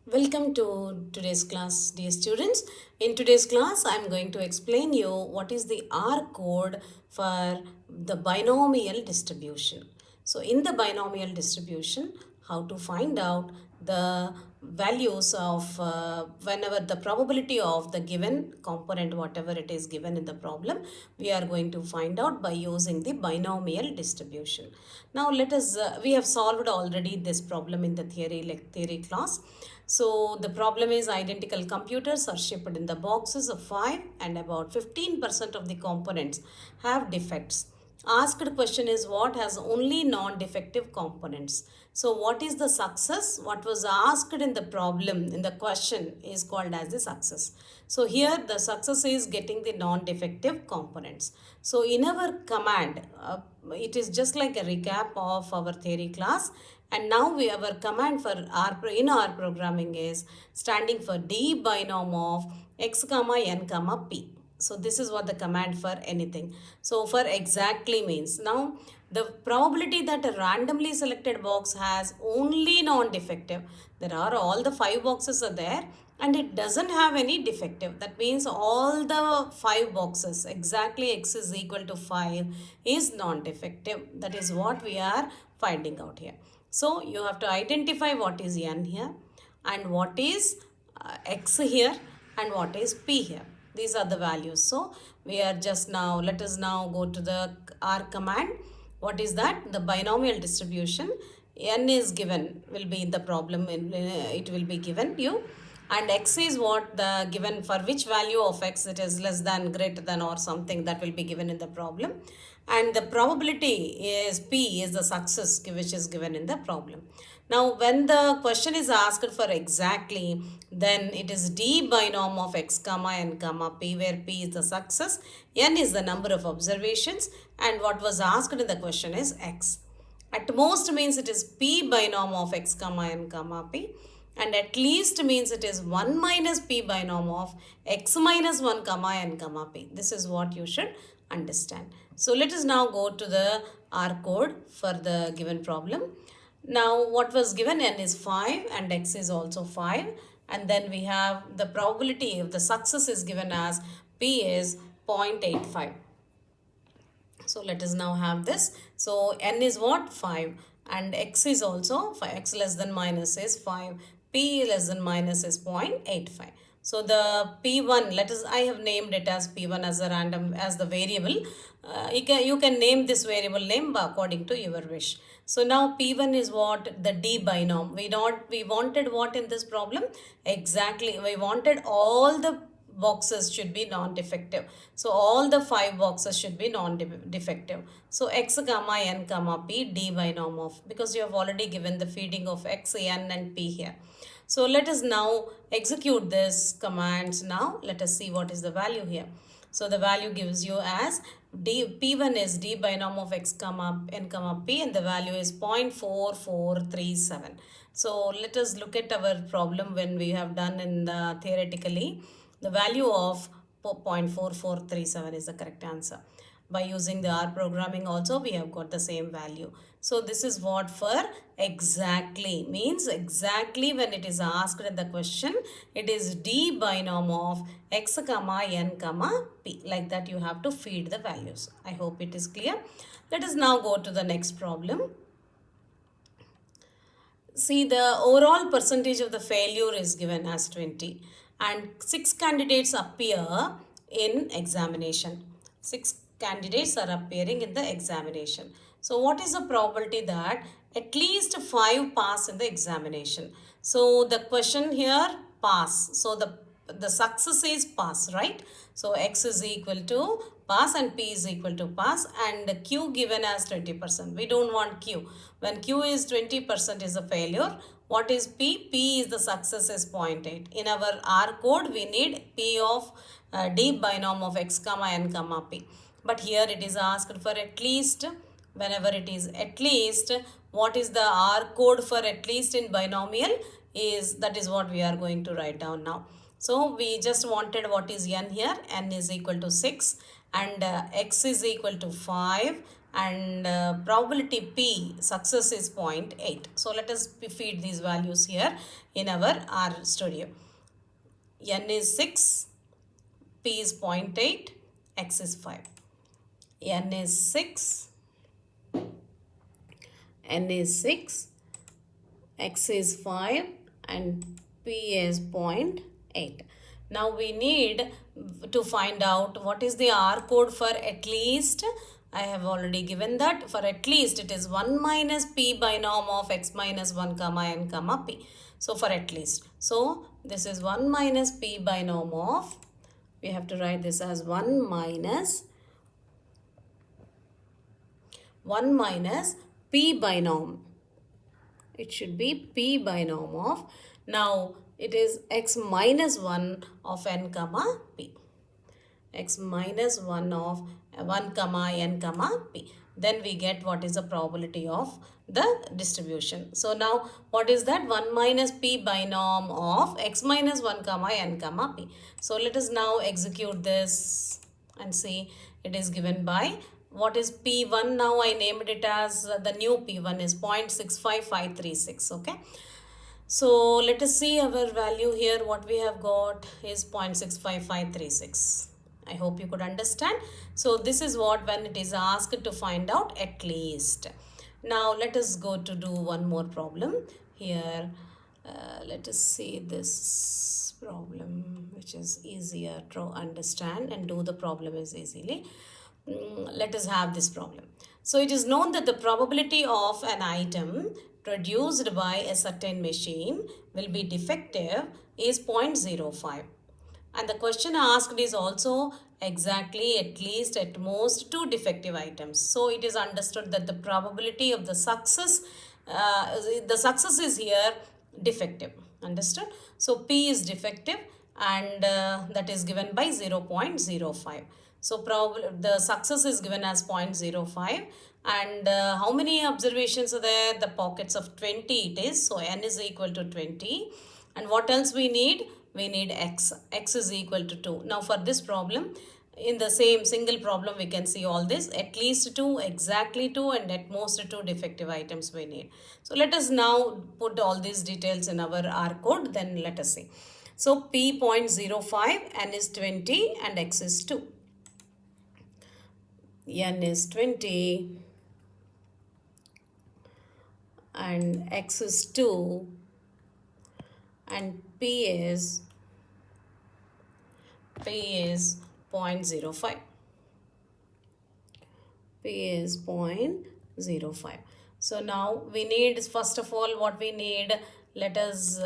Welcome to today's class, dear students. In today's class, I am going to explain you what is the R code for the binomial distribution. So, in the binomial distribution, how to find out the values of whenever the probability of the given component, whatever it is given in the problem, we are going to find out by using the binomial distribution. Now, we have solved already this problem in the theory class. So the problem is identical computers are shipped in the boxes of 5 and about 15% of the components have defects. Asked question is what has only non-defective components. So what is the success? What was asked in the problem in the question is called as the success. So here the success is getting the non-defective components. So in our command, it is just like a recap of our theory class. And now our command for in our programming is standing for d binom of x comma n comma p. So this is what the command for anything. So for exactly means now the probability that a randomly selected box has only non-defective. There are all the 5 boxes are there and it doesn't have any defective. That means all the 5 boxes exactly x is equal to 5 is non-defective. That is what we are finding out here. So you have to identify what is n here and what is x here and what is p here. These are the values. So we are just now, let us now go to the R command. What is that? The binomial distribution. N is given, will be the problem, it will be given you. And x is what the given for which value of x it is less than, greater than or something that will be given in the problem. And the probability is p is the success which is given in the problem. Now when the question is asked for exactly, then it is d binom of x comma n comma p, where p is the success, n is the number of observations, and what was asked in the question is x. At most means it is p binom of x comma n comma p, and at least means it is 1 minus p binom of x minus 1 comma n comma p. This is what you should understand. So let us now go to the R code for the given problem. Now what was given, n is 5 and x is also 5, and then we have the probability of the success is given as p is 0.85. So let us now have this. So n is what? 5 and x is also 5. X less than minus is 5. P less than minus is 0.85. So the P1, I have named it as P1 as a random, as the variable. You can name this variable name according to your wish. So now P1 is what? The D binom. We wanted what in this problem? Exactly. We wanted all the boxes should be non-defective. So all the 5 boxes should be non-defective. So x comma n comma p d binom of, because you have already given the feeding of x, n and p here. So let us now execute this commands now. Let us see what is the value here. So the value gives you as p1 is d binom of x comma n comma p, and the value is 0.4437. So let us look at our problem when we have done in the theoretically. The value of 0.4437 is the correct answer. By using the R programming also we have got the same value. So this is what for exactly means. Exactly when it is asked in the question, it is d binom of x comma n comma p. Like that you have to feed the values. I hope it is clear. Let us now go to the next problem. See, the overall percentage of the failure is given as 20 and 6 candidates appear in examination. 6 candidates are appearing in the examination. So what is the probability that at least 5 pass in the examination? So the question here, pass. So the success is pass, right? So x is equal to pass and p is equal to pass, and q given as 20%. We don't want q. When q is 20% is a failure. What is p? P is the success is 0.8. In our R code, we need p of d binom of x comma n comma p. But here it is asked for at least. Whenever it is at least, what is the R code for at least in binomial is, that is what we are going to write down now. So we just wanted what is n here. N is equal to 6 and x is equal to 5 and probability P success is 0.8. So let us feed these values here in our R studio. N is 6, P is 0.8, X is 5. N is 6, N is 6, X is 5 and P is 0.8. Now we need to find out what is the R code for at least. I have already given that. For at least it is 1 minus P binom of X minus 1 comma N comma P. So for at least. So this is 1 minus P binom of, we have to write this as 1 minus P binom. It should be P binom of, now it is X minus 1 of N comma P. X minus 1 of 1 comma N comma P. Then we get what is the probability of the distribution. So now what is that? 1 minus P binom of X minus 1 comma N comma P. So let us now execute this and see. It is given by, what is P1 now? I named it as the new P1 is 0.65536. Okay. So let us see our value here. What we have got is 0.65536. I hope you could understand. So this is what when it is asked to find out at least. Now let us go to do one more problem here. Let us see this problem, which is easier to understand and do the problem is easily. Let us have this problem. So it is known that the probability of an item produced by a certain machine will be defective is 0.05. And the question asked is also exactly, at least, at most 2 defective items. So it is understood that the probability of the success is here defective. Understood? So P is defective and that is given by 0.05. So the success is given as 0.05 and how many observations are there? The pockets of 20 it is. So N is equal to 20. And what else we need? We need X. X is equal to 2. Now for this problem, in the same single problem we can see all this. At least 2, exactly 2 and at most 2 defective items we need. So let us now put all these details in our R code. Then let us see. So P 0.05, N is 20 and X is 2. N is 20 and X is 2 and P is 0.05. P is 0.05. So now we need, first of all, what we need, let us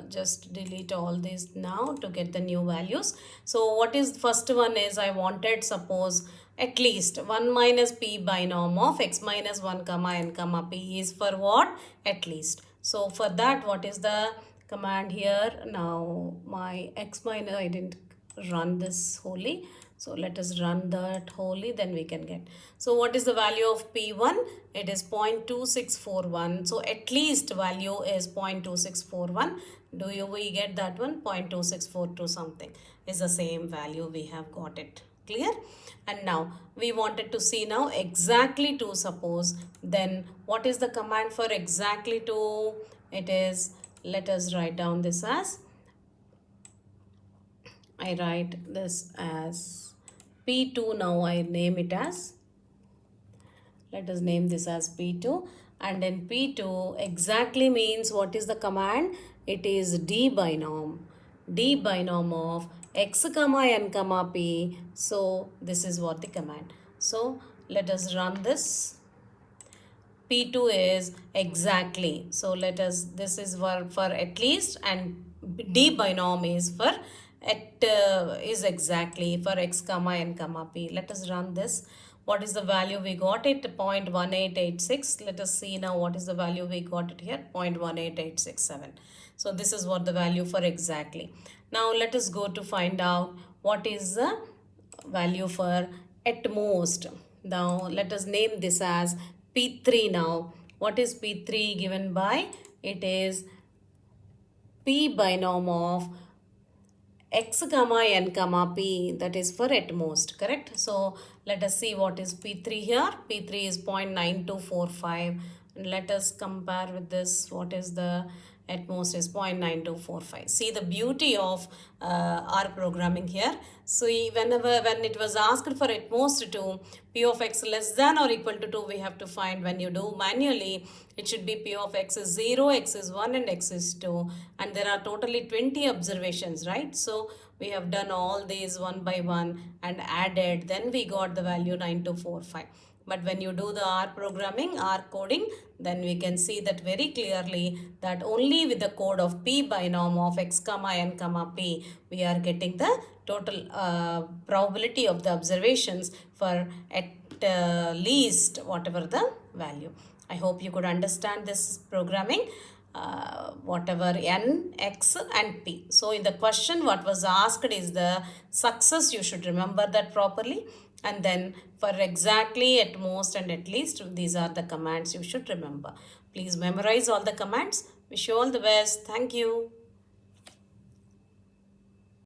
just delete all this now to get the new values. So what is first one is, I wanted, suppose, at least 1 minus P binom of X minus 1 comma N comma P is for what? At least. So for that, what is the command here? Now my X minus, I didn't run this wholly. So let us run that wholly, then we can get. So what is the value of P1? It is 0.2641. So at least value is 0.2641. We get that one? 0.2642 something is the same value we have got it. Clear? And now we wanted to see now exactly 2, suppose. Then what is the command for exactly 2? It is, let us write down this as, I write this as P2 now. I name it as, let us name this as P2. And then P2 exactly means what is the command? It is D binom. D binom of X comma N comma P. So this is what the command. So let us run this. P2 is exactly. So let us, this is for at least, and D binom is for is exactly for X comma N comma P. Let us run this. What is the value we got it? 0.1886. Let us see now what is the value we got it here. 0.18867. So this is what the value for exactly. Now let us go to find out what is the value for at most. Now let us name this as P3 now. What is P3 given by? It is P binom of x comma n comma p, that is for at most, correct? So let us see what is p3 here. P3 is 0.9245, and let us compare with this. What is the at most is 0.9245. See the beauty of our programming here. So when it was asked for at most to p of x less than or equal to 2, we have to find. When you do manually, it should be p of x is 0, x is 1, and x is 2, and there are totally 20 observations, right? So we have done all these one by one and added, then we got the value 9245. But when you do the R programming, R coding, then we can see that very clearly that only with the code of P binom of x comma n comma P, we are getting the total probability of the observations for at least whatever the value. I hope you could understand this programming. Whatever n, x and p. So in the question what was asked is the success. You should remember that properly. And then for exactly, at most and at least, these are the commands you should remember. Please memorize all the commands. Wish you all the best. Thank you.